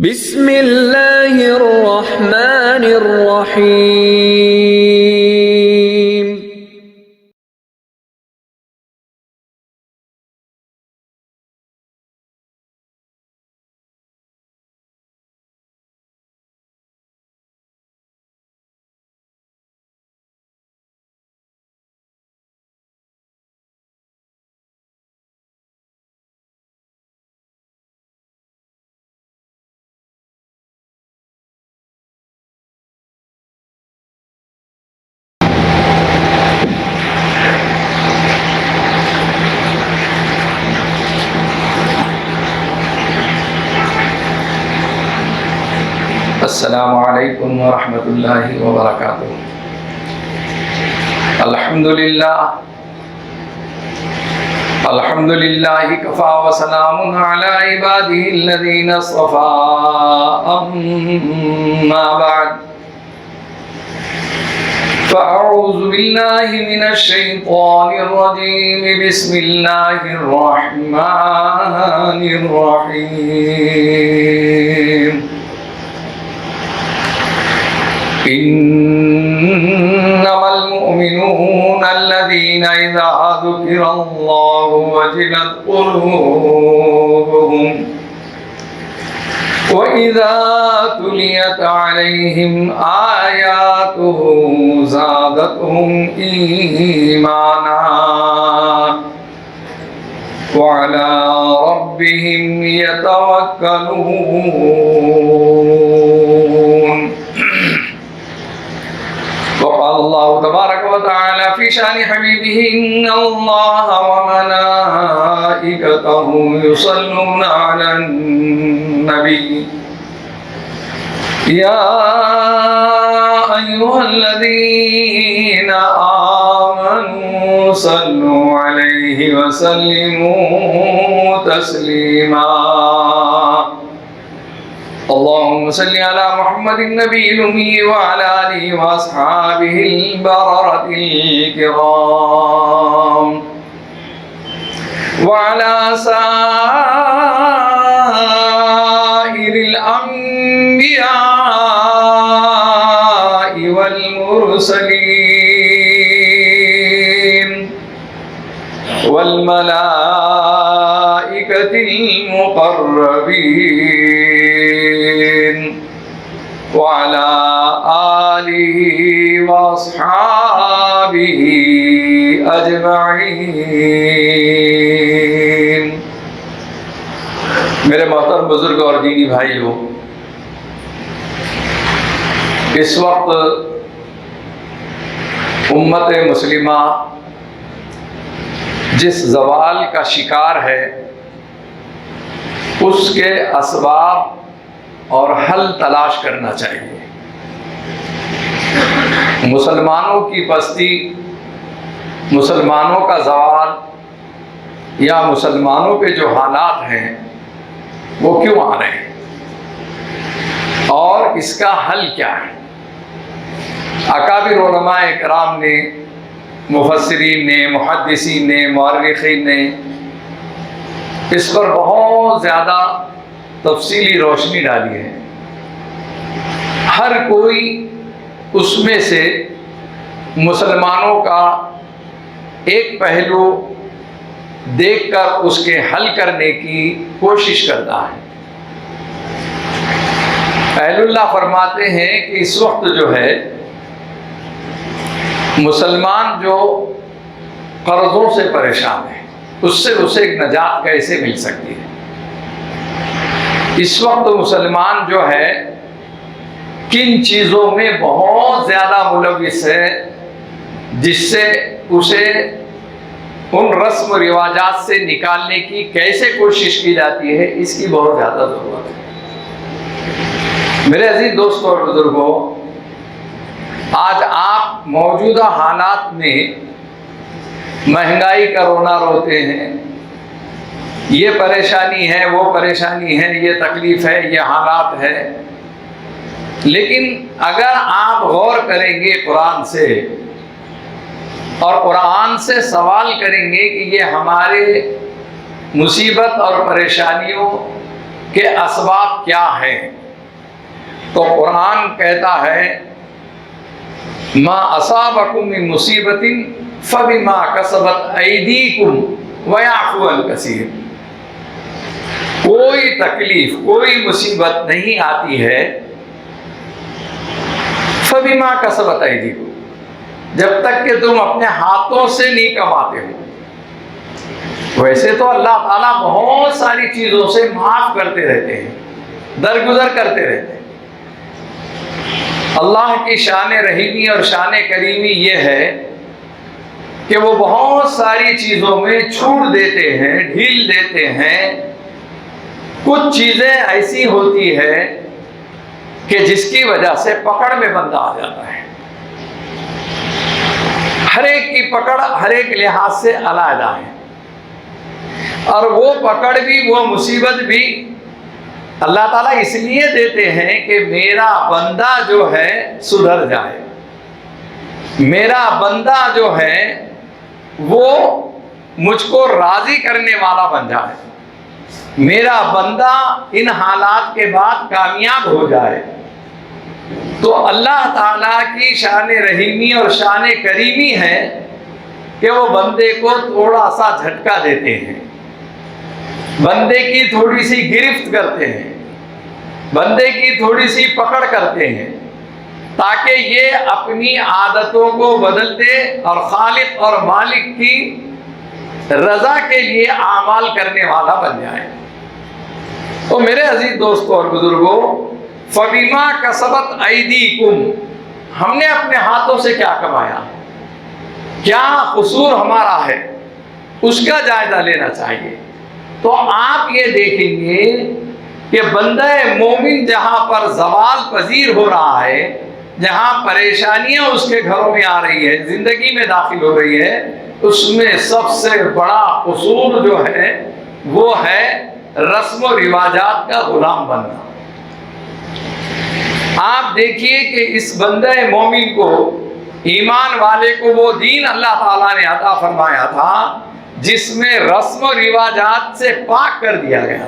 بسم اللہ الرحمن الرحیم۔ السلام علیکم ورحمۃ اللہ وبرکاتہ۔ الحمدللہ کفا وسلام علی عبادہ الذین اصطفى، اما بعد فاعوذ باللہ من الشیطان الرجیم، بسم اللہ الرحمن الرحیم۔ إنما المؤمنون الذين إذا ذكر الله وجلت قلوبهم وإذا تليت عليهم آياته زادتهم إيمانا وعلى ربهم يتوكلون۔ وقال الله تبارك وتعالى في شأن حبيبه إن الله وملائكته يصلون على النبي يا أيها الذين آمنوا صلوا عليه وسلموا تسليما۔ اللهم صل على محمد النبي الأمي وعلى آله وأصحابه البررة الكرام وعلى سائر الأنبياء والمرسلين والملائكة المقربين وعلى آله وأصحابه أجمعين۔ میرے محترم بزرگ اور دینی بھائیوں، اس وقت امت مسلمہ جس زوال کا شکار ہے، اس کے اسباب اور حل تلاش کرنا چاہیے۔ مسلمانوں کی پستی، مسلمانوں کا زوال یا مسلمانوں کے جو حالات ہیں وہ کیوں آ رہے ہیں اور اس کا حل کیا ہے؟ اکابر علماء کرام نے، مفسرین نے، محدثین نے، مورخین نے اس پر بہت زیادہ تفصیلی روشنی ڈالی ہے۔ ہر کوئی اس میں سے مسلمانوں کا ایک پہلو دیکھ کر اس کے حل کرنے کی کوشش کرتا ہے۔ اہل اللہ فرماتے ہیں کہ اس وقت جو ہے مسلمان جو قرضوں سے پریشان ہے، اس سے اسے ایک نجات کیسے مل سکتی ہے؟ اس وقت مسلمان جو ہے کن چیزوں میں بہت زیادہ ملوث ہے جس سے اسے ان رسم و رواجات سے نکالنے کی کیسے کوشش کی جاتی ہے، اس کی بہت زیادہ ضرورت ہے۔ میرے عزیز دوستوں اور بزرگوں، آج آپ موجودہ حالات میں مہنگائی کا رونا روتے ہیں، یہ پریشانی ہے، وہ پریشانی ہے، یہ تکلیف ہے، یہ حالات ہے، لیکن اگر آپ غور کریں گے قرآن سے اور قرآن سے سوال کریں گے کہ یہ ہمارے مصیبت اور پریشانیوں کہ اسباب کیا ہیں، تو قرآن کہتا ہے ما اصابکم من مصیبت فبما کسبت ایدیکم ویعفو عن کثیر۔ کوئی تکلیف، کوئی مصیبت نہیں آتی ہے فبما کسبت ایدیکم، جب تک کہ تم اپنے ہاتھوں سے نہیں کماتے ہو۔ ویسے تو اللہ تعالیٰ بہت ساری چیزوں سے معاف کرتے رہتے ہیں، درگزر کرتے رہتے ہیں۔ اللہ کی شان رحیمی اور شان کریمی یہ ہے کہ وہ بہت ساری چیزوں میں چھوٹ دیتے ہیں، ڈھیل دیتے ہیں۔ کچھ چیزیں ایسی ہوتی ہے کہ جس کی وجہ سے پکڑ میں بندہ آ جاتا ہے۔ ہر ایک کی پکڑ ہر ایک لحاظ سے علیحدہ ہے، اور وہ پکڑ بھی، وہ مصیبت بھی اللہ تعالیٰ اس لیے دیتے ہیں کہ میرا بندہ جو ہے سدھر جائے، میرا بندہ جو ہے وہ مجھ کو راضی کرنے والا بن جائے، میرا بندہ ان حالات کے بعد کامیاب ہو جائے۔ تو اللہ تعالیٰ کی شان رحیمی اور شان کریمی ہے کہ وہ بندے کو تھوڑا سا جھٹکا دیتے ہیں، بندے کی تھوڑی سی گرفت کرتے ہیں، بندے کی تھوڑی سی پکڑ کرتے ہیں، تاکہ یہ اپنی عادتوں کو بدل دے اور خالق اور مالک کی رضا کے لیے اعمال کرنے والا بن جائے۔ تو میرے عزیز دوستوں اور بزرگوں، فَبِمَا كَسَبَتْ أَيْدِيكُمْ، ہم نے اپنے ہاتھوں سے کیا کمایا، کیا قصور ہمارا ہے، اس کا جائزہ لینا چاہیے۔ تو آپ یہ دیکھیں گے کہ بندہ مومن جہاں پر زوال پذیر ہو رہا ہے، جہاں پریشانیاں اس کے گھروں میں آ رہی ہے، زندگی میں داخل ہو رہی ہے، اس میں سب سے بڑا قصور جو ہے وہ ہے رسم و رواجات کا غلام بننا۔ آپ دیکھیے کہ اس بندہ مومن کو، ایمان والے کو، وہ دین اللہ تعالیٰ نے عطا فرمایا تھا جس میں رسم و رواجات سے پاک کر دیا گیا،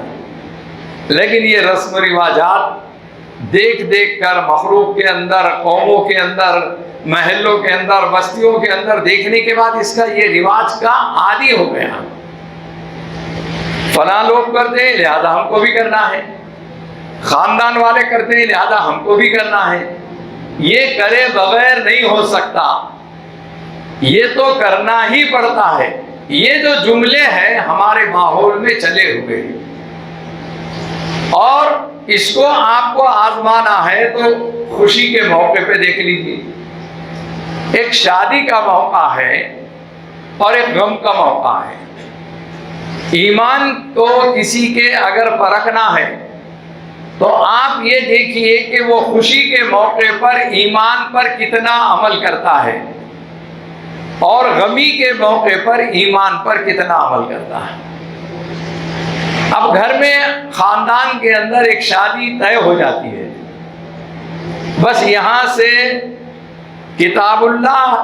لیکن یہ رسم و رواجات دیکھ دیکھ کر مخلوق کے اندر، قوموں کے اندر، محلوں کے اندر، بستیوں کے اندر دیکھنے کے بعد اس کا یہ رواج کا عادی ہو گیا۔ فلاں لوگ کرتے ہیں لہذا ہم کو بھی کرنا ہے، خاندان والے کرتے ہیں لہذا ہم کو بھی کرنا ہے۔ یہ کرے بغیر نہیں ہو سکتا، یہ تو کرنا ہی پڑتا ہے۔ یہ جو جملے ہیں ہمارے ماحول میں چلے ہوئے ہیں، اور اس کو آپ کو آزمانا ہے تو خوشی کے موقع پہ دیکھ لیجیے۔ ایک شادی کا موقع ہے اور ایک غم کا موقع ہے۔ ایمان کو کسی کے اگر پرکھنا ہے تو آپ یہ دیکھیے کہ وہ خوشی کے موقع پر ایمان پر کتنا عمل کرتا ہے، اور غمی کے موقع پر ایمان پر کتنا عمل کرتا ہے۔ اب گھر میں، خاندان کے اندر ایک شادی طے ہو جاتی ہے، بس یہاں سے کتاب اللہ،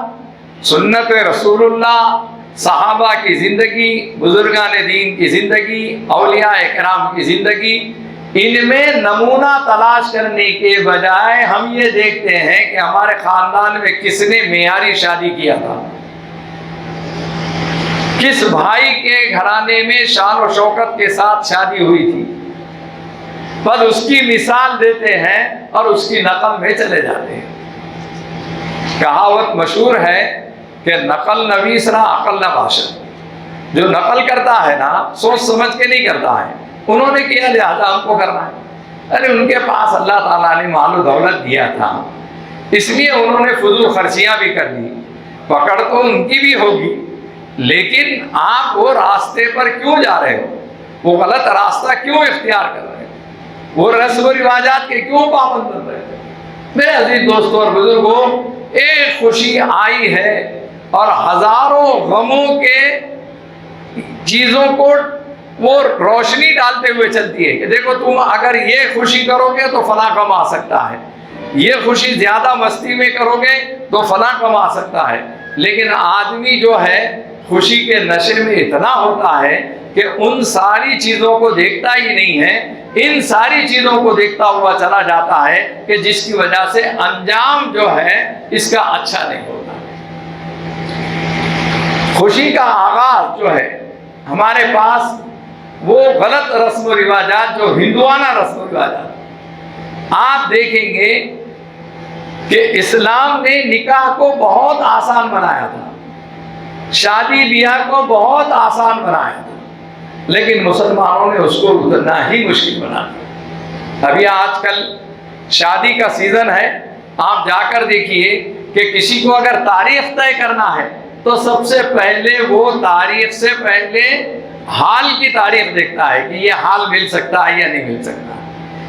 سنت رسول اللہ، صحابہ کی زندگی، بزرگان دین کی زندگی، اولیاء کرام کی زندگی، ان میں نمونہ تلاش کرنے کے بجائے ہم یہ دیکھتے ہیں کہ ہمارے خاندان میں کس نے معیاری شادی کیا تھا، کس بھائی کے گھرانے میں شان و شوکت کے ساتھ شادی ہوئی تھی، بس اس کی مثال دیتے ہیں اور اس کی نقل میں چلے جاتے ہیں۔ کہاوت مشہور ہے کہ نقل نویس نہ عقل نہ باشد۔ جو نقل کرتا ہے نا، سوچ سمجھ کے نہیں کرتا ہے، انہوں نے کیا لہذا ہم کو کرنا ہے۔ ارے ان کے پاس اللہ تعالیٰ نے مال و دولت دیا تھا، اس لیے انہوں نے فضول خرچیاں بھی کر دی، پکڑ تو ان کی بھی ہوگی، لیکن آپ وہ راستے پر کیوں جا رہے ہو، وہ غلط راستہ کیوں اختیار کر رہے ہو، وہ رسم و رواجات کے کیوں پابند بن رہے ہو۔ میرے عزیز دوستوں اور بزرگوں، ایک خوشی آئی ہے اور ہزاروں غموں کے چیزوں کو وہ روشنی ڈالتے ہوئے چلتی ہے کہ دیکھو تم اگر یہ خوشی کرو گے تو فلاں غم آ سکتا ہے، یہ خوشی زیادہ مستی میں کرو گے تو فلاں غم آ سکتا ہے۔ لیکن آدمی جو ہے خوشی کے نشے میں اتنا ہوتا ہے کہ ان ساری چیزوں کو دیکھتا ہی نہیں ہے، ان ساری چیزوں کو دیکھتا ہوا چلا جاتا ہے کہ جس کی وجہ سے انجام جو ہے اس کا اچھا نہیں ہوتا۔ خوشی کا آغاز جو ہے ہمارے پاس وہ غلط رسم و رواجات، جو ہندوانہ رسم و رواجات، آپ دیکھیں گے کہ اسلام نے نکاح کو بہت آسان بنایا تھا، شادی بیاہ کو بہت آسان بنایا تھا، لیکن مسلمانوں نے اس کو اتنا ہی مشکل بنا دیا۔ ابھی آج کل شادی کا سیزن ہے، آپ جا کر دیکھیے کہ کسی کو اگر تاریخ طے کرنا ہے تو سب سے پہلے وہ تاریخ سے پہلے حال کی تاریخ دیکھتا ہے کہ یہ حال مل سکتا ہے یا نہیں مل سکتا،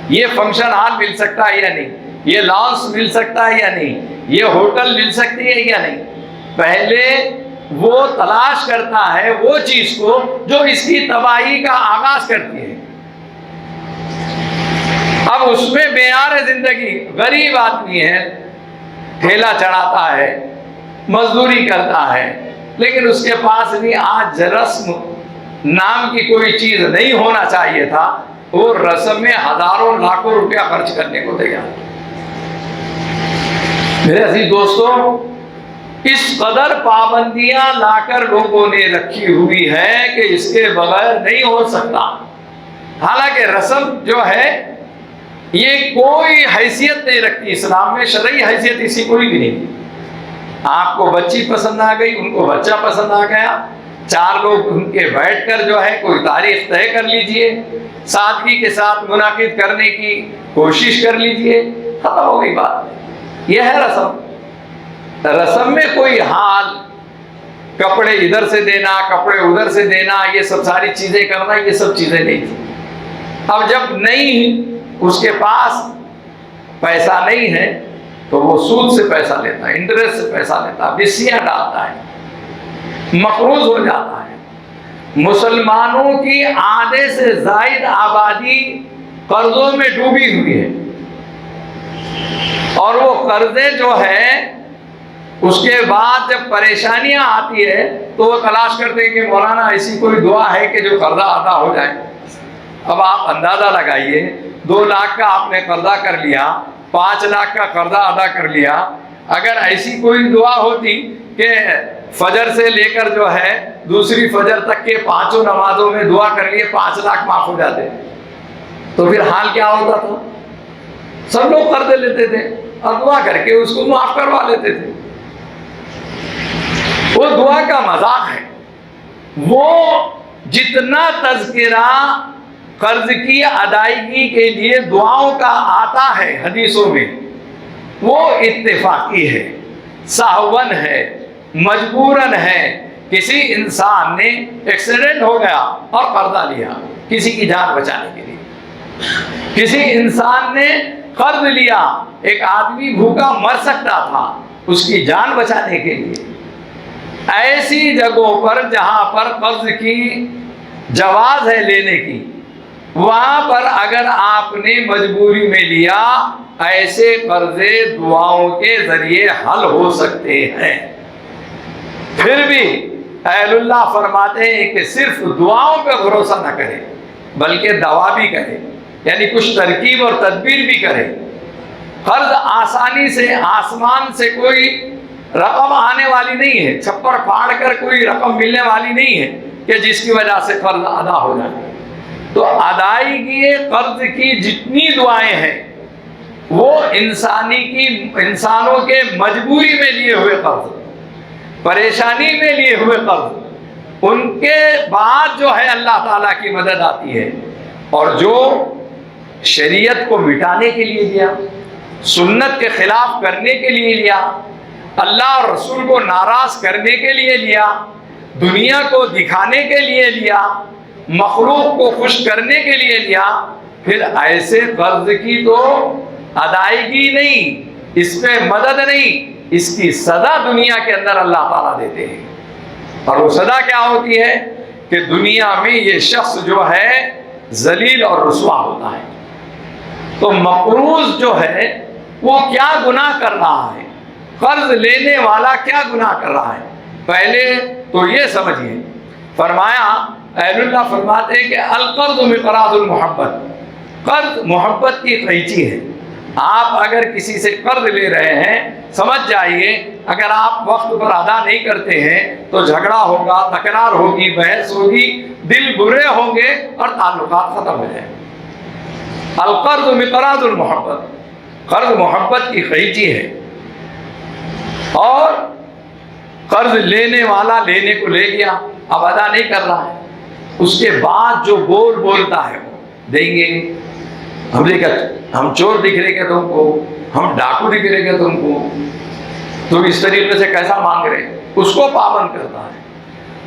یہ فنکشن ہال مل سکتا ہے یا نہیں، یہ لانس مل سکتا ہے یا نہیں، یہ ہوٹل مل سکتی ہے یا نہیں۔ پہلے وہ تلاش کرتا ہے وہ چیز کو جو اس کی تباہی کا آغاز کرتی ہے۔ اب اس میں معیار زندگی، غریب آدمی ہے، ٹھیلا چڑھاتا ہے، مزدوری کرتا ہے، لیکن اس کے پاس بھی آج رسم نام کی کوئی چیز نہیں ہونا چاہیے تھا، وہ رسم میں ہزاروں لاکھوں روپیہ خرچ کرنے کو تیار۔ میرے عزیز دوستوں، اس قدر پابندیاں لا کر لوگوں نے رکھی ہوئی ہے کہ اس کے بغیر نہیں ہو سکتا۔ حالانکہ رسم جو ہے یہ کوئی حیثیت نہیں رکھتی اسلام میں، شرعی حیثیت اسی کوئی بھی نہیں۔ آپ کو بچی پسند آ گئی، ان کو بچہ پسند آ گیا، چار لوگ ان کے بیٹھ کر جو ہے کوئی تاریخ طے کر لیجئے، سادگی کے ساتھ منعقد کرنے کی کوشش کر لیجئے، ختم ہو گئی بات۔ یہ ہے رسم۔ رسم میں کوئی حال، کپڑے ادھر سے دینا، کپڑے ادھر سے دینا، یہ سب ساری چیزیں کرنا، یہ سب چیزیں نہیں تھی۔ اب جب نہیں، اس کے پاس پیسہ نہیں ہے تو وہ سود سے پیسہ لیتا ہے، انٹرسٹ سے پیسہ لیتا ہے، بسیاں ڈالتا ہے، مقروض ہو جاتا ہے۔ مسلمانوں کی آدھے سے زائد آبادی قرضوں میں ڈوبی ہوئی ہے، اور وہ قرضے جو ہے اس کے بعد جب پریشانیاں آتی ہے تو وہ تلاش کرتے ہیں کہ مولانا ایسی کوئی دعا ہے کہ جو قرضہ ادا ہو جائے۔ اب آپ اندازہ لگائیے، 2 لاکھ کا آپ نے قرضہ کر لیا، 5 لاکھ کا قرضہ ادا کر لیا، اگر ایسی کوئی دعا ہوتی کہ فجر سے لے کر جو ہے دوسری فجر تک کے 5 نمازوں میں دعا کر لیے 5 لاکھ معاف ہو جاتے، تو پھر حال کیا ہوتا تھا؟ سب لوگ قرض لیتے تھے اور دعا کر کے اس کو معاف کروا لیتے تھے۔ وہ دعا کا مذاق ہے۔ وہ جتنا تذکرہ قرض کی ادائیگی کے لیے دعاؤں کا آتا ہے حدیثوں میں، وہ اتفاقی ہے، سہون ہے، مجبوراً ہے۔ کسی انسان نے ایکسیڈنٹ ہو گیا اور قرضہ لیا کسی کی جان بچانے کے لیے، کسی انسان نے قرض لیا، ایک آدمی بھوکا مر سکتا تھا، اس کی جان بچانے کے لیے۔ ایسی جگہوں پر جہاں پر قرض کی جواز ہے لینے کی، وہاں پر اگر آپ نے مجبوری میں لیا، ایسے قرضے دعاؤں کے ذریعے حل ہو سکتے ہیں۔ پھر بھی اہل اللہ فرماتے ہیں کہ صرف دعاؤں پہ بھروسہ نہ کرے، بلکہ دوا بھی کرے، یعنی کچھ ترکیب اور تدبیر بھی کرے۔ قرض آسانی سے آسمان سے کوئی رقم آنے والی نہیں ہے، چھپڑ پھاڑ کر کوئی رقم ملنے والی نہیں ہے کہ جس کی وجہ سے قرض ادا ہو جائے۔ تو ادائیگی قرض کی جتنی دعائیں ہیں وہ انسانوں کے مجبوری میں لیے ہوئے قرض، پریشانی میں لیے ہوئے قرض، ان کے بعد جو ہے اللہ تعالیٰ کی مدد آتی ہے۔ اور جو شریعت کو مٹانے کے لیے لیا، سنت کے خلاف کرنے کے لیے لیا، اللہ اور رسول کو ناراض کرنے کے لیے لیا، دنیا کو دکھانے کے لیے لیا، مخلوق کو خوش کرنے کے لیے لیا، پھر ایسے قرض کی تو ادائیگی نہیں، اس پہ مدد نہیں، اس کی سزا دنیا کے اندر اللہ تعالیٰ دیتے ہیں۔ اور وہ سزا کیا ہوتی ہے کہ دنیا میں یہ شخص جو ہے ذلیل اور رسوا ہوتا ہے۔ تو مقروض جو ہے وہ کیا گناہ کر رہا ہے، قرض لینے والا کیا گناہ کر رہا ہے؟ پہلے تو یہ سمجھیے، فرمایا اہل اللہ فرماتے ہیں کہ القرض مقراض المحبت، قرض محبت کی قینچی ہے۔ آپ اگر کسی سے قرض لے رہے ہیں، سمجھ جائیے اگر آپ وقت پر ادا نہیں کرتے ہیں تو جھگڑا ہوگا، تکرار ہوگی، بحث ہوگی، دل برے ہوں گے اور تعلقات ختم ہو جائیں گے۔ القرض مقراض المحبت، قرض محبت کی قینچی ہے۔ اور قرض لینے والا لینے کو لے گیا، اب ادا نہیں کر رہا ہے، اس کے بعد جو بولتا ہے وہ دیں گے۔ ہم چور دکھ رہے کیا تم کو، ہم ڈاکو دکھ رہے کیا تم کو، تم اس طریقے سے کیسا مانگ رہے، اس کو پابند کرتا ہے۔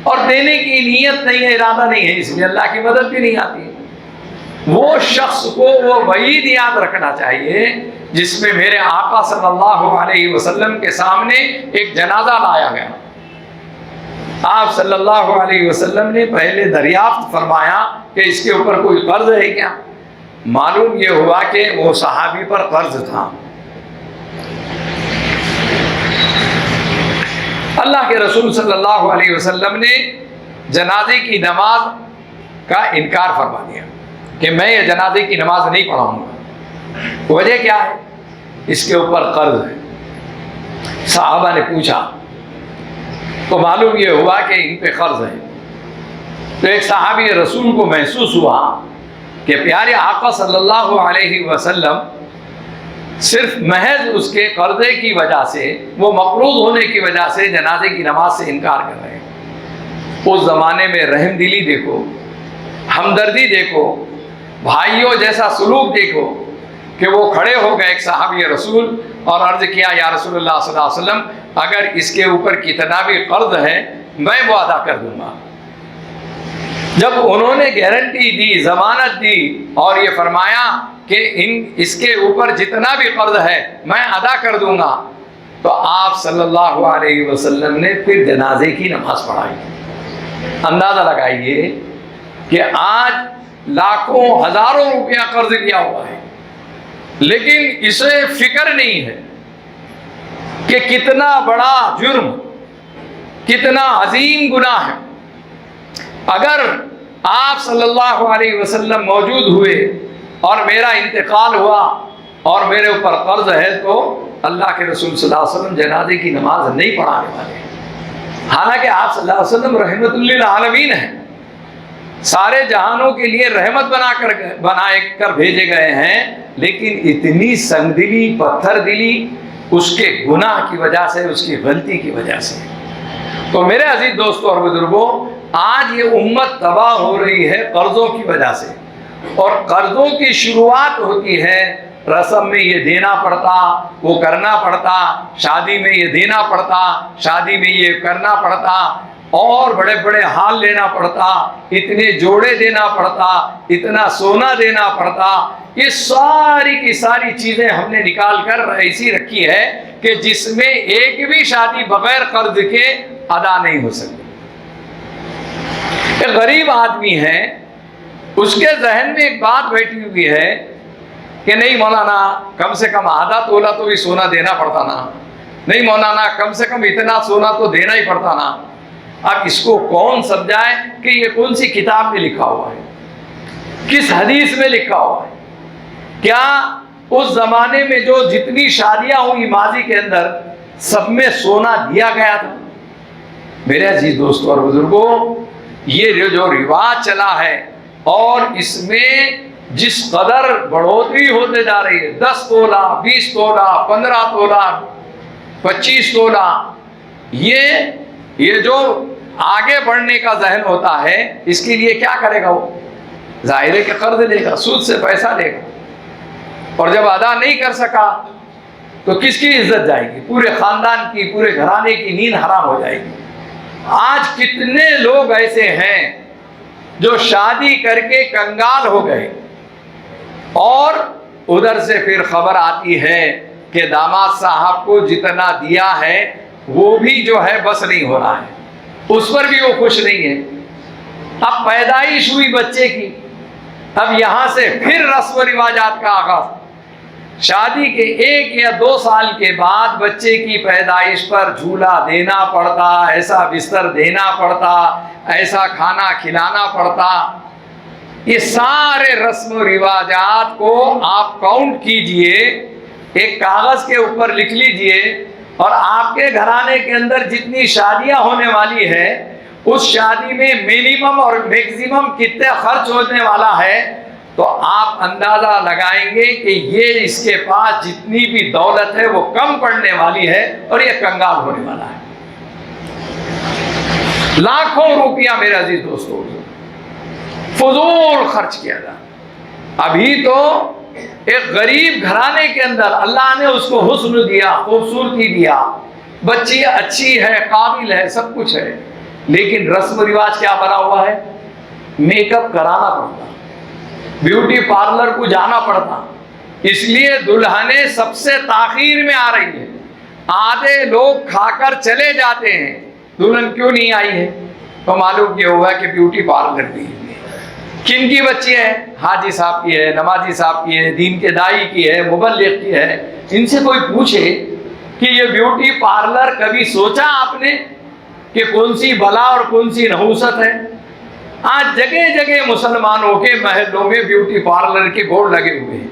اور دینے کی نیت نہیں ہے، ارادہ نہیں ہے، اس لیے اللہ کی مدد بھی نہیں آتی۔ وہ شخص کو وہ وعید یاد رکھنا چاہیے جس میں میرے آقا صلی اللہ علیہ وسلم کے سامنے ایک جنازہ لایا گیا۔ آپ صلی اللہ علیہ وسلم نے پہلے دریافت فرمایا کہ اس کے اوپر کوئی قرض ہے کیا؟ معلوم یہ ہوا کہ وہ صحابی پر قرض تھا۔ اللہ کے رسول صلی اللہ علیہ وسلم نے جنازے کی نماز کا انکار فرما دیا کہ میں یہ جنازے کی نماز نہیں پڑھاؤں گا۔ وجہ کیا ہے؟ اس کے اوپر قرض ہے۔ صحابہ نے پوچھا تو معلوم یہ ہوا کہ ان پہ قرض ہے۔ تو ایک صحابی رسول کو محسوس ہوا کہ پیارے آقا صلی اللہ علیہ وسلم صرف محض اس کے قرضے کی وجہ سے، وہ مقروض ہونے کی وجہ سے جنازے کی نماز سے انکار کر رہے ہیں۔ اس زمانے میں رحم دلی دیکھو، ہمدردی دیکھو، بھائیوں جیسا سلوک دیکھو کہ وہ کھڑے ہو گئے ایک صحابی رسول اور عرض کیا یا رسول اللہ صلی اللہ علیہ وسلم اگر اس کے اوپر کتنا بھی قرض ہے میں وہ ادا کر دوں گا۔ جب انہوں نے گارنٹی دی، ضمانت دی اور یہ فرمایا کہ اس کے اوپر جتنا بھی قرض ہے میں ادا کر دوں گا، تو آپ صلی اللہ علیہ وسلم نے پھر جنازے کی نماز پڑھائی۔ اندازہ لگائیے کہ آج لاکھوں ہزاروں روپیہ قرض لیا ہوا ہے، لیکن اسے فکر نہیں ہے کہ کتنا بڑا جرم، کتنا عظیم گناہ ہے۔ اگر آپ صلی اللہ علیہ وسلم موجود ہوئے اور میرا انتقال ہوا اور میرے اوپر قرض ہے تو اللہ کے رسول صلی اللہ علیہ وسلم جنازے کی نماز نہیں پڑھانے والے، حالانکہ آپ صلی اللہ علیہ وسلم رحمت للعالمین ہیں، سارے جہانوں کے لیے رحمت بنا کر بھیجے گئے ہیں، لیکن اتنی سنگ دلی، پتھر دلی اس کے گناہ کی وجہ سے، اس کی غلطی کی وجہ سے۔ تو میرے عزیز دوستوں اور بزرگوں، آج یہ امت تباہ ہو رہی ہے قرضوں کی وجہ سے، اور قرضوں کی شروعات ہوتی ہے رسم میں یہ دینا پڑتا، وہ کرنا پڑتا، شادی میں یہ دینا پڑتا، شادی میں یہ کرنا پڑتا، اور بڑے بڑے ہال لینا پڑتا، اتنے جوڑے دینا پڑتا، اتنا سونا دینا پڑتا۔ یہ ساری کی ساری چیزیں ہم نے نکال کر ایسی رکھی ہے کہ جس میں ایک بھی شادی بغیر قرض کے ادا نہیں ہو سکتی۔ ایک غریب آدمی ہے، اس کے ذہن میں ایک بات بیٹھی ہوئی ہے کہ نہیں مولانا کم سے کم آدھا تولہ تو بھی سونا دینا پڑتا نا، نہیں مولانا کم سے کم اتنا سونا تو دینا ہی پڑتا نا۔ اب اس کو کون سمجھائے کہ یہ کون سی کتاب میں لکھا ہوا ہے، کس حدیث میں لکھا ہوا ہے؟ کیا اس زمانے میں جو جتنی شادیاں ہوئی ماضی کے اندر سب میں سونا دیا گیا تھا؟ میرے عزیز دوستوں اور بزرگوں، یہ جو رواج چلا ہے اور اس میں جس قدر بڑھوتری ہوتے جا رہی ہے، 10 تولہ، 20 تولہ، 15 تولہ، 25 تولہ، یہ جو آگے بڑھنے کا ذہن ہوتا ہے، اس کے لیے کیا کرے گا؟ وہ ظاہر ہے کہ قرض لے گا، سود سے پیسہ لے گا، اور جب ادا نہیں کر سکا تو کس کی عزت جائے گی؟ پورے خاندان کی، پورے گھرانے کی نیند حرام ہو جائے گی۔ آج کتنے لوگ ایسے ہیں جو شادی کر کے کنگال ہو گئے، اور ادھر سے پھر خبر آتی ہے کہ داماد صاحب کو جتنا دیا ہے وہ بھی جو ہے بس نہیں ہو رہا ہے، اس پر بھی وہ خوش نہیں ہے۔ اب پیدائش ہوئی بچے کی، اب یہاں سے پھر رسم و رواجات کا آغاز، شادی کے 1 یا 2 سال کے بعد بچے کی پیدائش پر جھولا دینا پڑتا، ایسا بستر دینا پڑتا، ایسا کھانا کھلانا پڑتا. یہ سارے رسم و رواجات کو آپ کاؤنٹ کیجئے، ایک کاغذ کے اوپر لکھ لیجئے، اور آپ کے گھرانے کے اندر جتنی شادیاں ہونے والی ہے اس شادی میں منیمم اور میکسیمم کتنے خرچ ہونے والا ہے، تو آپ اندازہ لگائیں گے کہ یہ اس کے پاس جتنی بھی دولت ہے وہ کم پڑنے والی ہے اور یہ کنگال ہونے والا ہے. لاکھوں روپیہ میرے عزیز دوستوں فضول خرچ کیا جا. ابھی تو ایک غریب گھرانے کے اندر اللہ نے اس کو حسن دیا، خوبصورتی دیا، بچی اچھی ہے، قابل ہے، سب کچھ ہے، لیکن رسم و رواج کیا بنا ہوا ہے؟ میک اپ کرانا پڑتا، بیوٹی پارلر کو جانا پڑتا. اس لیے دلہنیں سب سے تاخیر میں آ رہی ہیں. آدھے لوگ کھا کر چلے جاتے ہیں دلہن کیوں نہیں آئی ہے، تو معلوم یہ ہوا کہ بیوٹی پارلر دی. کن کی بچی ہے؟ حاجی صاحب کی ہے، نمازی صاحب کی ہے، دین کے دائی کی ہے، مبلغ کی ہے. ان سے کوئی پوچھے کہ یہ بیوٹی پارلر کبھی سوچا آپ نے کہ کون سی بلا اور کون سی نحوست ہے؟ آج جگہ جگہ مسلمانوں کے محلوں میں بیوٹی پارلر کے بورڈ لگے ہوئے ہیں.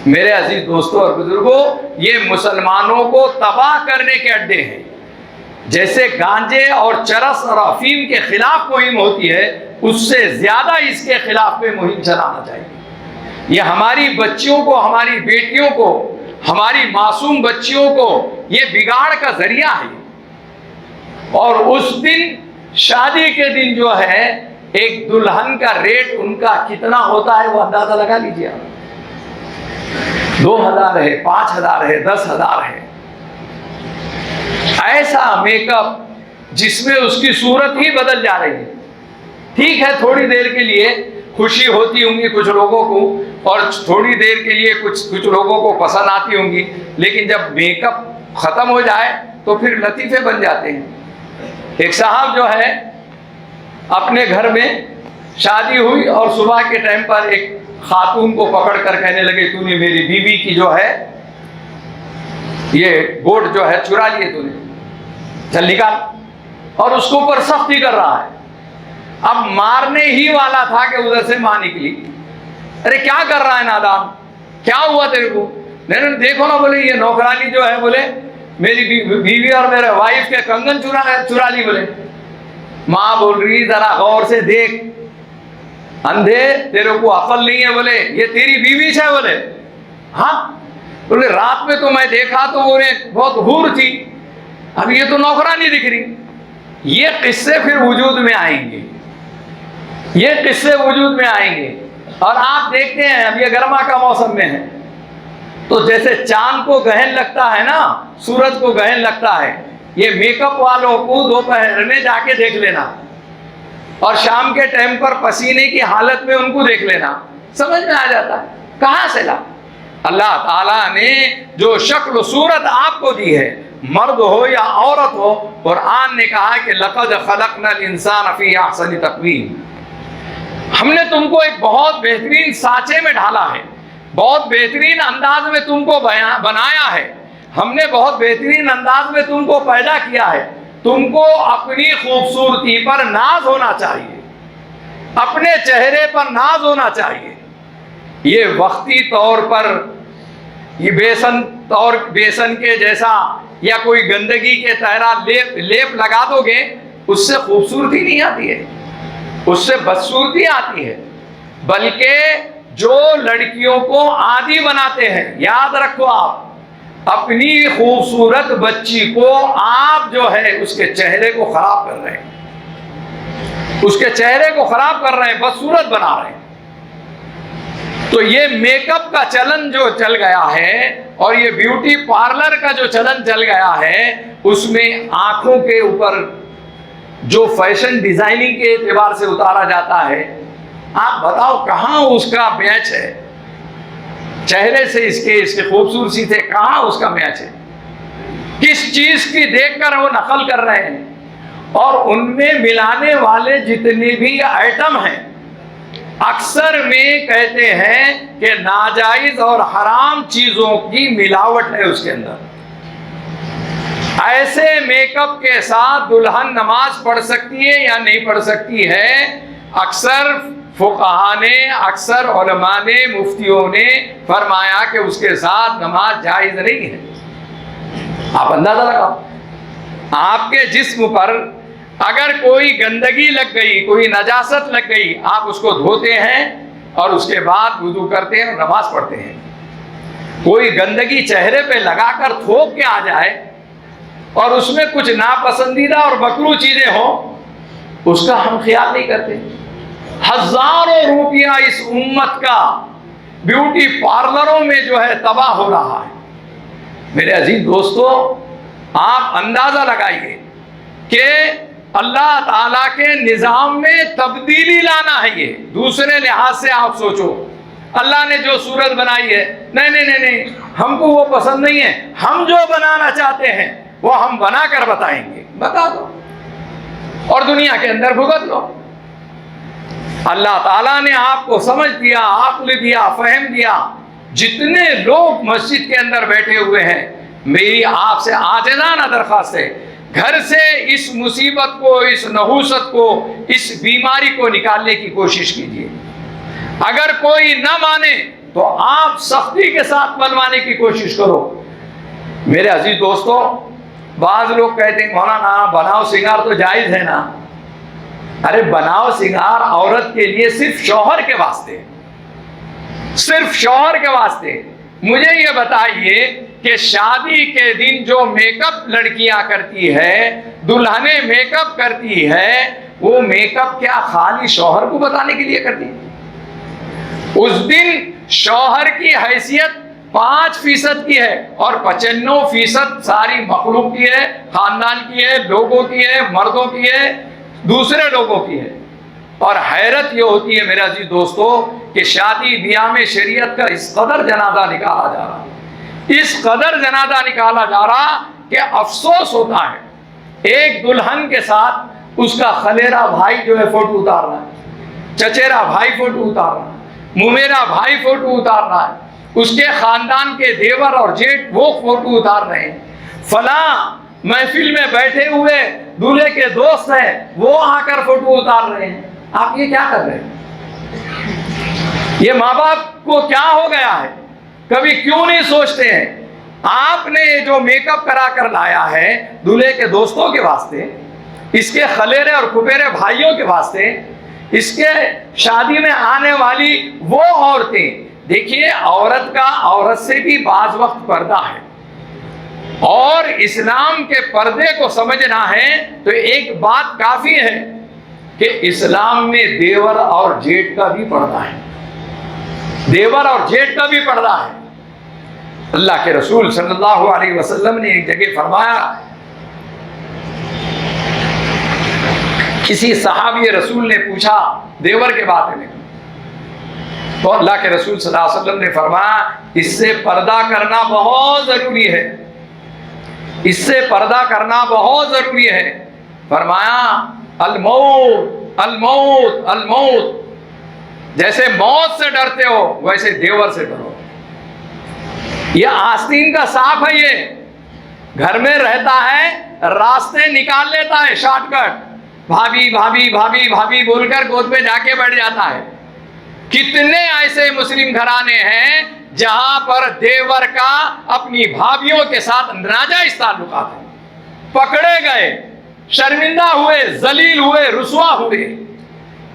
میرے عزیز دوستوں اور بزرگوں، یہ مسلمانوں کو تباہ کرنے کے اڈے ہیں. جیسے گانجے اور چرس اور افیم کے خلاف مہم ہوتی ہے، اس سے زیادہ اس کے خلاف میں مہم چلانا چاہیے. یہ ہماری بچیوں کو، ہماری بیٹیوں کو، ہماری معصوم بچیوں کو یہ بگاڑ کا ذریعہ ہے. اور اس دن شادی کے دن جو ہے ایک دلہن کا ریٹ ان کا کتنا ہوتا ہے وہ اندازہ لگا لیجیے. 2000 ہے، 5000 ہے، 10,000 ہے. ایسا میک اپ جس میں اس کی صورت ہی بدل جا رہی ہے. ٹھیک ہے تھوڑی دیر کے لیے خوشی ہوتی ہوں گی کچھ لوگوں کو، اور تھوڑی دیر کے لیے کچھ لوگوں کو پسند آتی ہوں گی، لیکن جب میک اپ ختم ہو جائے تو پھر لطیفے بن جاتے ہیں. ایک صاحب جو ہے اپنے گھر میں شادی ہوئی اور صبح کے ٹائم پر ایک خاتون کو پکڑ کر کہنے لگے تو نے میری بیوی کی جو ہے یہ گوٹ جو ہے چرا لیے، تو نے چل نکال. اور اس کو اوپر سختی کر رہا ہے. اب مارنے ہی والا تھا کہ ادھر سے ماں نکلی. ارے کیا کر رہا ہے نادان، کیا ہوا تیرے کو؟ نہیں دیکھو نا، بولے یہ نوکرانی جو ہے بولے میری بیوی اور میرے وائف کے کنگن چرا لی. بولے ماں بول رہی ذرا غور سے دیکھ، اندھے تیرے کو عقل نہیں ہے؟ بولے یہ تیری بیوی ہے؟ بولے ہاں. بولے رات میں تو میں دیکھا تو وہ بہت حور تھی، اب یہ تو نوکرانی دکھ رہی. یہ قصے پھر وجود میں آئیں گے، یہ قصے وجود میں آئیں گے. اور آپ دیکھتے ہیں اب یہ گرما کا موسم میں ہے تو جیسے چاند کو گہن لگتا ہے نا، سورج کو گہن لگتا ہے، یہ میک اپ والوں کو دوپہر میں جا کے دیکھ لینا اور شام کے ٹائم پر پسینے کی حالت میں ان کو دیکھ لینا، سمجھ میں آ جاتا ہے کہاں سے لا. اللہ تعالیٰ نے جو شکل و صورت آپ کو دی ہے، مرد ہو یا عورت ہو، قرآن نے کہا کہ لقد خلقنا الانسان فی احسن تقویم. ہم نے تم کو ایک بہت بہترین سانچے میں ڈھالا ہے، بہت بہترین انداز میں تم کو بنایا ہے. ہم نے بہت بہترین انداز میں تم کو پیدا کیا ہے. تم کو اپنی خوبصورتی پر ناز ہونا چاہیے، اپنے چہرے پر ناز ہونا چاہیے. یہ وقتی طور پر یہ بیسن کے جیسا یا کوئی گندگی کے طرح لیپ لگا دو گے، اس سے خوبصورتی نہیں آتی ہے، اس سے بدصورتی آتی ہے. بلکہ جو لڑکیوں کو عادی بناتے ہیں، یاد رکھو آپ اپنی خوبصورت بچی کو آپ جو ہے اس کے چہرے کو خراب کر رہے ہیں، اس کے چہرے کو خراب کر رہے ہیں، بدصورت بنا رہے ہیں. تو یہ میک اپ کا چلن جو چل گیا ہے اور یہ بیوٹی پارلر کا جو چلن چل گیا ہے، اس میں آنکھوں کے اوپر جو فیشن ڈیزائننگ کے اعتبار سے اتارا جاتا ہے، آپ بتاؤ کہاں اس کا میچ ہے؟ چہرے سے اس کے خوبصورتی سے کہاں اس کا میچ ہے؟ کس چیز کی دیکھ کر وہ نقل کر رہے ہیں؟ اور ان میں ملانے والے جتنے بھی آئٹم ہیں اکثر میں کہتے ہیں کہ ناجائز اور حرام چیزوں کی ملاوٹ ہے اس کے اندر. ایسے میک اپ کے ساتھ دلہن نماز پڑھ سکتی ہے یا نہیں پڑھ سکتی ہے؟ اکثر فقہا نے، اکثر علماء نے، مفتیوں نے فرمایا کہ اس کے ساتھ نماز جائز نہیں ہے. آپ اندازہ لگاؤ، آپ کے جسم پر اگر کوئی گندگی لگ گئی، کوئی نجاست لگ گئی، آپ اس کو دھوتے ہیں اور اس کے بعد وضو کرتے ہیں اور نماز پڑھتے ہیں. کوئی گندگی چہرے پہ لگا کر تھوک کے آ جائے اور اس میں کچھ ناپسندیدہ اور مکروہ چیزیں ہوں، اس کا ہم خیال نہیں کرتے. ہزاروں روپیہ اس امت کا بیوٹی پارلروں میں جو ہے تباہ ہو رہا ہے. میرے عزیز دوستو، آپ اندازہ لگائیے کہ اللہ تعالیٰ کے نظام میں تبدیلی لانا ہے. یہ دوسرے لحاظ سے آپ سوچو، اللہ نے جو صورت بنائی ہے، نہیں ہم کو وہ پسند نہیں ہے، ہم جو بنانا چاہتے ہیں وہ ہم بنا کر بتائیں گے. بتا دو اور دنیا کے اندر بھگت لو. اللہ تعالیٰ نے آپ کو سمجھ دیا، عقل دیا، فہم دیا. جتنے لوگ مسجد کے اندر بیٹھے ہوئے ہیں، میری آپ سے عاجزانہ درخواست ہے، گھر سے اس مصیبت کو، اس نحوست کو، اس بیماری کو نکالنے کی کوشش کیجیے. اگر کوئی نہ مانے تو آپ سختی کے ساتھ منوانے کی کوشش کرو. میرے عزیز دوستو، بعض لوگ کہتے ہیں مولانا بناؤ سنگار تو جائز ہے نا. ارے بناؤ سنگار عورت کے لیے صرف شوہر کے واسطے، صرف شوہر کے واسطے. مجھے یہ بتائیے کہ شادی کے دن جو میک اپ لڑکیاں کرتی ہے، دلہنیں میک اپ کرتی ہے، وہ میک اپ کیا خالی شوہر کو بتانے کے لیے کرتی ہے؟ اس دن شوہر کی حیثیت 5% کی ہے اور 95% ساری مخلوق کی ہے، خاندان کی ہے، لوگوں کی ہے، مردوں کی ہے، دوسرے لوگوں کی ہے. اور حیرت یہ ہوتی ہے میرے عزیز دوستو کہ شادی بیاہ میں شریعت کا اس قدر جنازہ نکالا جا رہا، اس قدر جنازہ نکالا جا رہا کہ افسوس ہوتا ہے. ایک دلہن کے ساتھ اس کا خلیرا بھائی جو ہے فوٹو اتار رہا ہے، چچیرا بھائی فوٹو اتار رہا ہے، ممیرا بھائی فوٹو اتار رہا ہے، اس کے خاندان کے دیور اور جیٹ وہ فوٹو اتار رہے ہیں. فلاں محفل میں بیٹھے ہوئے دولہے کے دوست ہیں، وہ آ کر فوٹو اتار رہے ہیں. آپ یہ کیا کر رہے ہیں؟ یہ ماں باپ کو کیا ہو گیا ہے؟ کبھی کیوں نہیں سوچتے ہیں؟ آپ نے جو میک اپ کرا کر لایا ہے دولہے کے دوستوں کے واسطے، اس کے خلیرے اور پھپھیرے بھائیوں کے واسطے، اس کے شادی میں آنے والی وہ عورتیں. دیکھیے، عورت کا عورت سے بھی بعض وقت پردہ ہے، اور اسلام کے پردے کو سمجھنا ہے تو ایک بات کافی ہے کہ اسلام میں دیور اور جیٹ کا بھی پردہ ہے، دیور اور جیٹ کا بھی پردہ ہے. اللہ کے رسول صلی اللہ علیہ وسلم نے ایک جگہ فرمایا، کسی صحابی رسول نے پوچھا دیور کے بارے میں، تو اللہ کے رسول صلی اللہ علیہ وسلم نے فرمایا اس سے پردہ کرنا بہت ضروری ہے، اس سے پردہ کرنا بہت ضروری ہے. فرمایا الموت الموت الموت، جیسے موت سے ڈرتے ہو ویسے دیور سے ڈرو. یہ آستین کا سانپ ہے، یہ گھر میں رہتا ہے، راستے نکال لیتا ہے شارٹ کٹ، بھابھی بھابھی بھابھی بھابھی بول کر گود میں جا کے بیٹھ جاتا ہے. کتنے ایسے مسلم گھرانے ہیں جہاں پر دیور کا اپنی بھابھیوں کے ساتھ ناجائز تعلقات ہیں، پکڑے گئے، شرمندہ ہوئے، ذلیل ہوئے، رسوا ہوئے.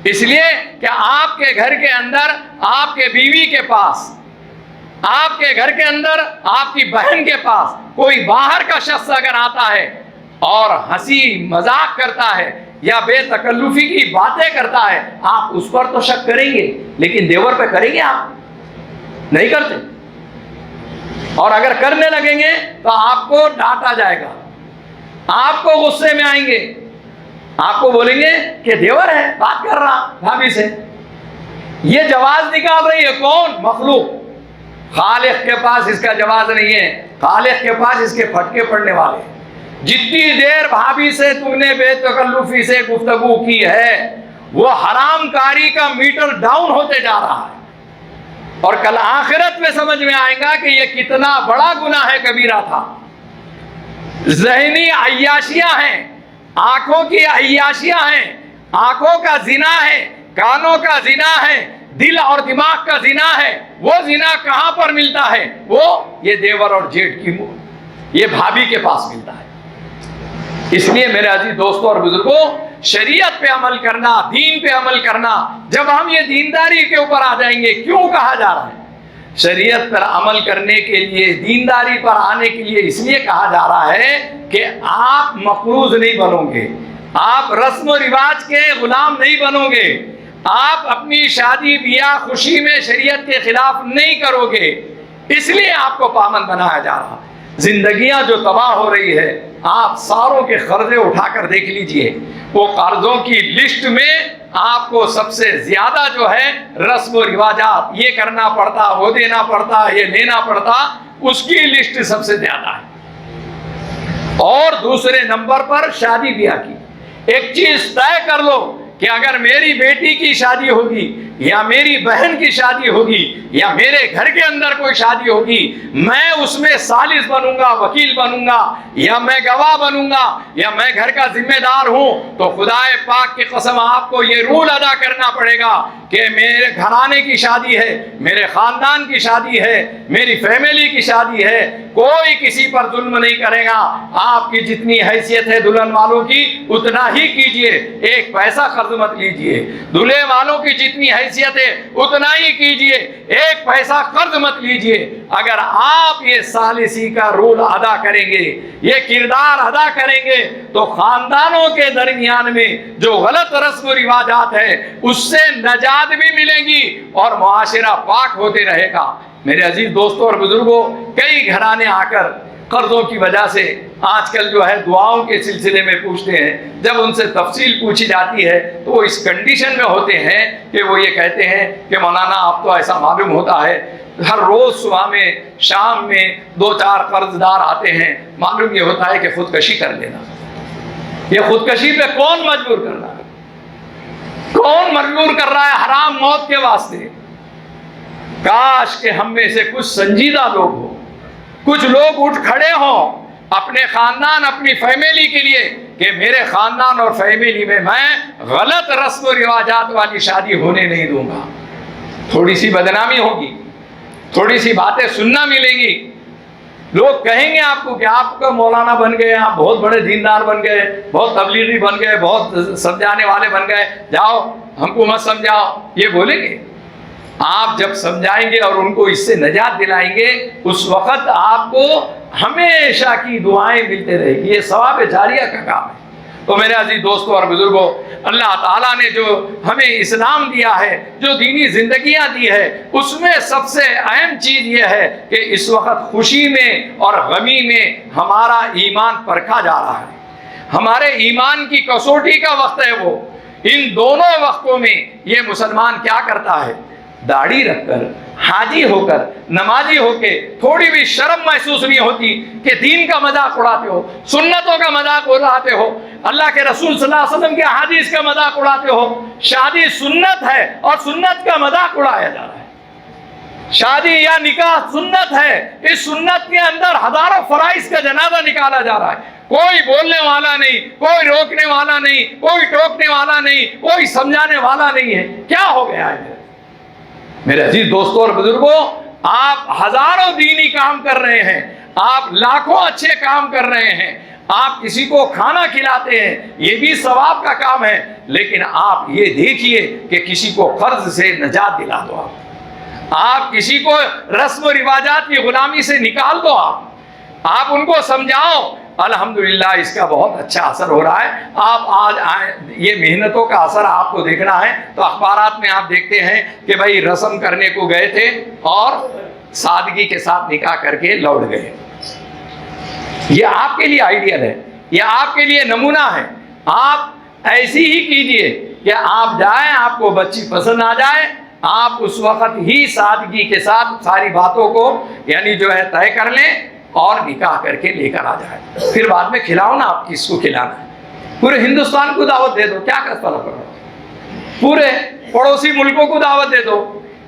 اس لیے کہ آپ کے گھر کے اندر، آپ کے بیوی کے پاس، آپ کے گھر کے اندر آپ کی بہن کے پاس کوئی باہر کا شخص اگر آتا ہے اور ہنسی مذاق کرتا ہے یا بے تکلفی کی باتیں کرتا ہے، آپ اس پر تو شک کریں گے، لیکن دیور پہ کریں گے؟ آپ نہیں کرتے. اور اگر کرنے لگیں گے تو آپ کو ڈانٹا جائے گا، آپ کو غصے میں آئیں گے، آپ کو بولیں گے کہ دیور ہے بات کر رہا بھابھی سے. یہ جواز نکال رہی ہے کون؟ مخلوق. خالق کے پاس اس کا جواز نہیں ہے، خالق کے پاس اس کے پھٹکے پڑنے والے ہیں. جتنی دیر بھابھی سے تم نے بے تکلفی سے گفتگو کی ہے وہ حرام کاری کا میٹر ڈاؤن ہوتے جا رہا ہے، اور کل آخرت میں سمجھ میں آئے گا کہ یہ کتنا بڑا گناہ کبیرہ تھا۔ ذہنی عیاشیاں ہیں، آنکھوں کی عیاشیاں ہیں، آنکھوں کا زنا ہے، کانوں کا زنا ہے، دل اور دماغ کا زنا ہے۔ وہ زنا کہاں پر ملتا ہے؟ وہ یہ دیور اور جیٹھ کی یہ بھابھی کے پاس ملتا ہے۔ اس لیے میرے عزیز دوستوں اور بزرگوں، شریعت پہ عمل کرنا، دین پہ عمل کرنا، جب ہم یہ دینداری کے اوپر آ جائیں گے، کیوں کہا جا رہا ہے شریعت پر عمل کرنے کے لیے، دینداری پر آنے کے لیے؟ اس لیے کہا جا رہا ہے کہ آپ مقروض نہیں بنو گے، آپ رسم و رواج کے غلام نہیں بنو گے، آپ اپنی شادی بیاہ خوشی میں شریعت کے خلاف نہیں کرو گے، اس لیے آپ کو پابند بنایا جا رہا ہے۔ زندگیاں جو تباہ ہو رہی ہے، آپ ساروں کے قرضے اٹھا کر دیکھ لیجئے، وہ قرضوں کی لسٹ میں آپ کو سب سے زیادہ جو ہے رسم و رواجات، یہ کرنا پڑتا، وہ دینا پڑتا، یہ لینا پڑتا، اس کی لسٹ سب سے زیادہ ہے۔ اور دوسرے نمبر پر شادی بیاہ کی ایک چیز طے کر لو کہ اگر میری بیٹی کی شادی ہوگی یا میری بہن کی شادی ہوگی یا میرے گھر کے اندر کوئی شادی ہوگی، میں اس میں ثالث بنوں گا، وکیل بنوں گا، یا میں گواہ بنوں گا، یا میں گھر کا ذمہ دار ہوں، تو خدائے پاک کی قسم آپ کو یہ رول ادا کرنا پڑے گا کہ میرے گھرانے کی شادی ہے، میرے خاندان کی شادی ہے، میری فیملی کی شادی ہے، کوئی کسی پر ظلم نہیں کرے گا۔ آپ کی جتنی حیثیت ہے دلہن والوں کی اتنا ہی کیجئے، ایک پیسہ قرض مت لیجئے۔ دلہے والوں کی جتنی حیثیت ہے اتنا ہی کیجئے، ایک پیسہ قرض مت لیجئے۔ اگر آپ یہ ثالثی کا رول ادا کریں گے، یہ کردار ادا کریں گے، تو خاندانوں کے درمیان میں جو غلط رسم و رواجات ہے اس سے نجات بھی ملے گی اور معاشرہ پاک ہوتے رہے گا۔ میرے عزیز دوستوں اور بزرگوں، کئی گھرانے آ کر قرضوں کی وجہ سے آج کل جو ہے دعاؤں کے سلسلے میں پوچھتے ہیں، جب ان سے تفصیل پوچھی جاتی ہے تو وہ اس کنڈیشن میں ہوتے ہیں کہ وہ یہ کہتے ہیں کہ مولانا آپ تو ایسا معلوم ہوتا ہے ہر روز صبح میں شام میں 2-4 قرض دار آتے ہیں، معلوم یہ ہوتا ہے کہ خودکشی کر لینا۔ یہ خودکشی پہ کون مجبور کر رہا ہے؟ کون مجبور کر رہا ہے حرام موت کے واسطے؟ کاش کہ ہم میں سے کچھ سنجیدہ لوگ ہوں، کچھ لوگ اٹھ کھڑے ہوں اپنے خاندان، اپنی فیملی کے لیے، کہ میرے خاندان اور فیملی میں غلط رسم و رواجات والی شادی ہونے نہیں دوں گا۔ تھوڑی سی بدنامی ہوگی، تھوڑی سی باتیں سننا ملے گی، لوگ کہیں گے آپ کو کہ آپ کا مولانا بن گئے، آپ بہت بڑے دیندار بن گئے، بہت تبلیغی بن گئے، بہت سمجھانے والے بن گئے، جاؤ ہم کو مت سمجھاؤ، یہ بولیں گے۔ آپ جب سمجھائیں گے اور ان کو اس سے نجات دلائیں گے، اس وقت آپ کو ہمیشہ کی دعائیں ملتے رہے گی، یہ ثواب جاریہ کا کام ہے۔ تو میرے عزیز دوستوں اور بزرگوں، اللہ تعالیٰ نے جو ہمیں اسلام دیا ہے، جو دینی زندگیاں دی ہے، اس میں سب سے اہم چیز یہ ہے کہ اس وقت خوشی میں اور غمی میں ہمارا ایمان پرکھا جا رہا ہے، ہمارے ایمان کی کسوٹی کا وقت ہے وہ۔ ان دونوں وقتوں میں یہ مسلمان کیا کرتا ہے؟ داڑھی رکھ کر، حاجی ہو کر، نمازی ہو کے تھوڑی بھی شرم محسوس نہیں ہوتی کہ دین کا مذاق اڑاتے ہو، سنتوں کا مذاق اڑاتے ہو، اللہ کے رسول صلی اللہ علیہ وسلم کے حدیث کا مذاق اڑاتے ہو۔ شادی سنت ہے اور سنت کا مذاق اڑایا جا رہا ہے۔ شادی یا نکاح سنت ہے، اس سنت کے اندر ہزاروں فرائض کا جنازہ نکالا جا رہا ہے، کوئی بولنے والا نہیں، کوئی روکنے والا نہیں، کوئی ٹوکنے والا نہیں، کوئی سمجھانے والا نہیں ہے۔ کیا ہو گیا ہے میرے عزیز دوستوں اور بزرگوں؟ آپ ہزاروں دینی کام کر رہے ہیں، آپ لاکھوں اچھے کام کر رہے ہیں، آپ کسی کو کھانا کھلاتے ہیں، یہ بھی ثواب کا کام ہے، لیکن آپ یہ دیکھیے کہ کسی کو قرض سے نجات دلا دو، آپ کسی کو رسم و رواجات کی غلامی سے نکال دو، آپ ان کو سمجھاؤ۔ الحمدللہ اس کا بہت اچھا اثر ہو رہا ہے۔ آپ آج یہ محنتوں کا اثر آپ کو دیکھنا ہے تو اخبارات میں آپ دیکھتے ہیں کہ بھائی رسم کرنے کو گئے تھے اور سادگی کے ساتھ نکاح کر کے لوٹ گئے۔ یہ آپ کے لیے آئیڈیل ہے، یہ آپ کے لیے نمونہ ہے۔ آپ ایسی ہی کیجئے کہ آپ جائیں، آپ کو بچی پسند آ جائے، آپ اس وقت ہی سادگی کے ساتھ ساری باتوں کو یعنی جو ہے طے کر لیں اور نکاح کر کے لے کر آ جائے۔ پھر بعد میں کھلاؤ نا، آپ کس کو کھلانا ہے، پورے ہندوستان کو دعوت دے دو، کیا فرق پڑ رہا ہے؟ پورے پڑوسی ملکوں کو دعوت دے دو.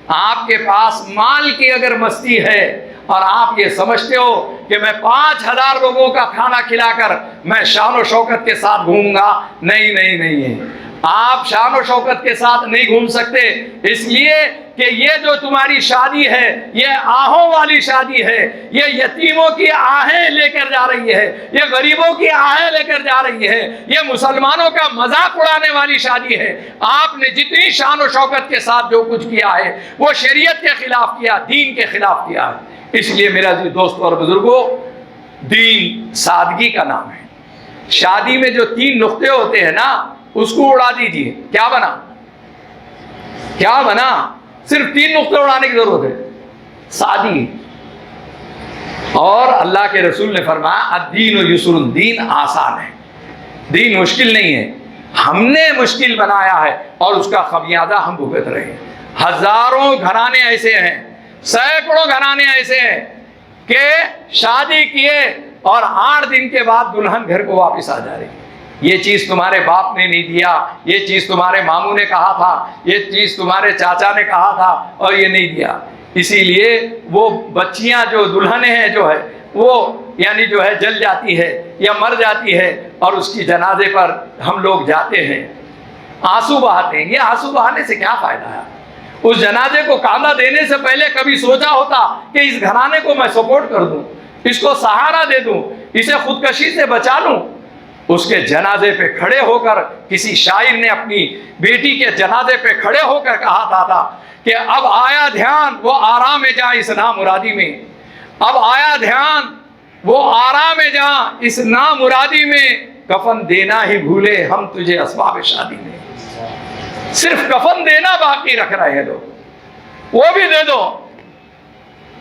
آپ کے پاس مال کی اگر مستی ہے اور آپ یہ سمجھتے ہو کہ میں 5000 لوگوں کا کھانا کھلا کر میں شان و شوکت کے ساتھ گھوموں گا، نہیں نہیں نہیں ہے. آپ شان و شوکت کے ساتھ نہیں گھوم سکتے، اس لیے کہ یہ جو تمہاری شادی ہے یہ آہوں والی شادی ہے، یہ یتیموں کی آہیں لے کر جا رہی ہے، یہ غریبوں کی آہیں لے کر جا رہی ہے، یہ مسلمانوں کا مذاق اڑانے والی شادی ہے. آپ نے جتنی شان و شوکت کے ساتھ جو کچھ کیا ہے وہ شریعت کے خلاف کیا، دین کے خلاف کیا ہے. اس لیے میرا عزیز دوستو اور بزرگوں، دین سادگی کا نام ہے. شادی میں جو 3 نقطے ہوتے ہیں نا اس کو اڑا دیجیے، کیا بنا؟ کیا بنا؟ صرف 3 نقطے اڑانے کی ضرورت ہے. سادگی. اور اللہ کے رسول نے فرمایا الدین یسر، دین آسان ہے، دین مشکل نہیں ہے. ہم نے مشکل بنایا ہے اور اس کا خمیازہ ہم بھگت رہے ہیں. ہزاروں گھرانے ایسے ہیں، سینکڑوں گھرانے ایسے ہیں کہ شادی کیے اور 8 دن کے بعد دلہن گھر کو واپس آ جا رہی. یہ چیز تمہارے باپ نے نہیں دیا، یہ چیز تمہارے ماموں نے کہا تھا، یہ چیز تمہارے چاچا نے کہا تھا اور یہ نہیں دیا. اسی لیے وہ بچیاں جو دلہنیں ہیں جو ہے وہ یعنی جو ہے جل جاتی ہے یا مر جاتی ہے اور اس کی جنازے پر ہم لوگ جاتے ہیں، آنسو بہاتے ہیں. یہ آنسو بہانے سے کیا فائدہ ہے؟ اس جنازے کو کاندھا دینے سے پہلے کبھی سوچا ہوتا کہ اس گھرانے کو میں سپورٹ کر دوں، اس کو سہارا دے دوں، اسے خودکشی سے بچا لوں؟ اس کے جنازے پہ کھڑے ہو کر کسی شاعر نے اپنی بیٹی کے جنازے پہ کھڑے ہو کر کہا تھا کہ اب آیا دھیان وہ آرام جہاں اس نامرادی میں، اب آیا دھیان وہ آرام جہاں اس نامرادی میں، کفن دینا ہی بھولے ہم تجھے اسباب شادی میں. صرف کفن دینا باقی رکھ رہے ہیں لوگ، وہ بھی دے دو.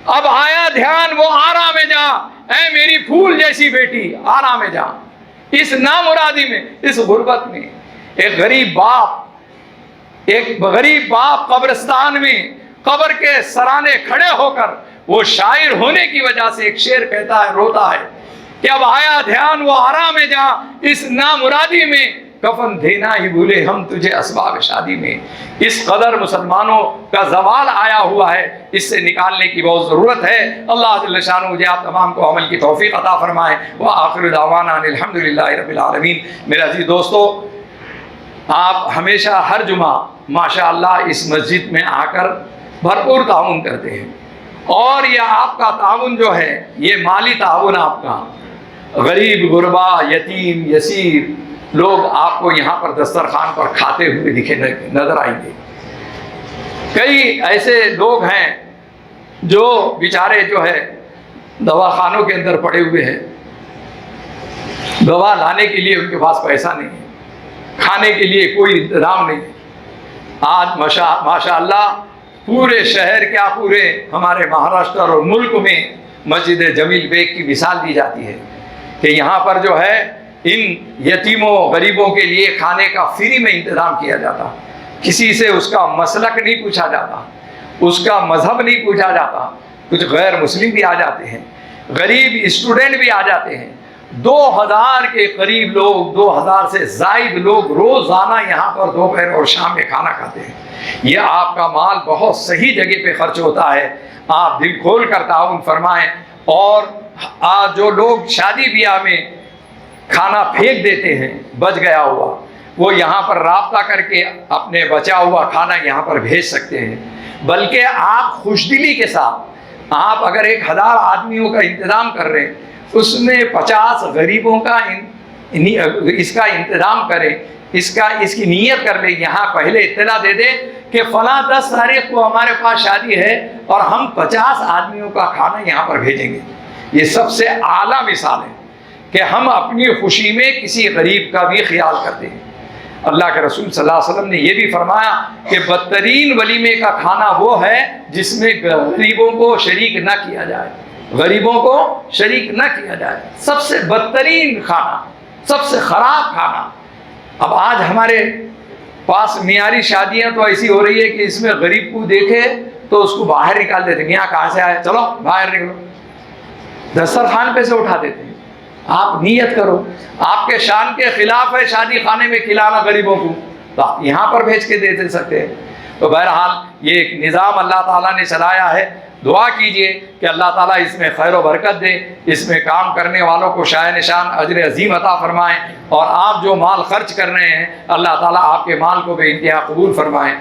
اب آیا دھیان وہ آرام جہاں، اے میری پھول جیسی بیٹی آرام جہاں، اس نامرادی میں، اس غربت میں. ایک غریب باپ قبرستان میں قبر کے سرانے کھڑے ہو کر وہ شاعر ہونے کی وجہ سے ایک شعر کہتا ہے، روتا ہے کہ اب آیا دھیان وہ آرام جہاں اس نامرادی میں، کفن دینا ہی بھولے ہم تجھے اسباب شادی میں. اس قدر مسلمانوں کا زوال آیا ہوا ہے، اس سے نکالنے کی بہت ضرورت ہے. اللہ جل شانہ مجھے آپ تمام کو عمل کی توفیق عطا فرمائے. وآخر دعوانا ان الحمدللہ رب العالمین. میرے عزیز دوستو، آپ ہمیشہ ہر جمعہ ماشاءاللہ اس مسجد میں آ کر بھرپور تعاون کرتے ہیں، اور یہ آپ کا تعاون جو ہے یہ مالی تعاون آپ کا. غریب غربا یتیم یسیر لوگ آپ کو یہاں پر دسترخوان پر کھاتے ہوئے دکھے نظر آئیں گے. کئی ایسے لوگ ہیں جو بیچارے جو ہے دواخانوں کے اندر پڑے ہوئے ہیں، دوا لانے کے لیے ان کے پاس پیسہ نہیں ہے، کھانے کے لیے کوئی انتظام نہیں ہے. آج ماشاء اللہ پورے شہر کیا پورے ہمارے مہاراشٹر اور ملک میں مسجد جمیل بیگ کی مثال دی جاتی ہے کہ یہاں پر جو ہے ان یتیموں غریبوں کے لیے کھانے کا فری میں انتظام کیا جاتا. کسی سے اس کا مسلک نہیں پوچھا جاتا، اس کا مذہب نہیں پوچھا جاتا. کچھ غیر مسلم بھی آ جاتے ہیں، غریب اسٹوڈنٹ بھی آ جاتے ہیں. 2000 کے قریب لوگ، 2000 سے زائد لوگ روزانہ یہاں پر دوپہر اور شام میں کھانا کھاتے ہیں. یہ آپ کا مال بہت صحیح جگہ پہ خرچ ہوتا ہے. آپ دل کھول کر تعاون فرمائیں. اور آج جو لوگ شادی بیاہ میں کھانا پھینک دیتے ہیں بچ گیا ہوا، وہ یہاں پر رابطہ کر کے اپنے بچا ہوا کھانا یہاں پر بھیج سکتے ہیں. بلکہ آپ خوش دلی کے ساتھ آپ اگر 1000 آدمیوں کا انتظام کر رہے ہیں، اس میں 50 غریبوں کا اس کا انتظام کریں، اس کی نیت کر لیں. یہاں پہلے اطلاع دے دیں کہ فلاں 10 تاریخ کو ہمارے پاس شادی ہے اور ہم 50 آدمیوں کا کھانا یہاں پر بھیجیں گے. یہ سب سے اعلیٰ مثال ہے کہ ہم اپنی خوشی میں کسی غریب کا بھی خیال کرتے ہیں. اللہ کے رسول صلی اللہ علیہ وسلم نے یہ بھی فرمایا کہ بدترین ولیمے کا کھانا وہ ہے جس میں غریبوں کو شریک نہ کیا جائے، غریبوں کو شریک نہ کیا جائے. سب سے بدترین کھانا، سب سے خراب کھانا. اب آج ہمارے پاس معیاری شادیاں تو ایسی ہو رہی ہے کہ اس میں غریب کو دیکھے تو اس کو باہر نکال دیتے ہیں. یہاں کہاں سے آئے، چلو باہر نکلو، دسترخوان پہ سے اٹھا دیتے ہیں. آپ نیت کرو، آپ کے شان کے خلاف ہے شادی خانے میں کھلانا غریبوں کو. تو آپ یہاں پر بھیج کے دے سکتے ہیں۔ تو بہرحال یہ ایک نظام اللہ تعالیٰ نے چلایا ہے، دعا کیجئے کہ اللہ تعالیٰ اس میں خیر و برکت دے، اس میں کام کرنے والوں کو شایع نشان اجر عظیم عطا فرمائیں، اور آپ جو مال خرچ کر رہے ہیں اللہ تعالیٰ آپ کے مال کو بے انتہا قبول فرمائیں۔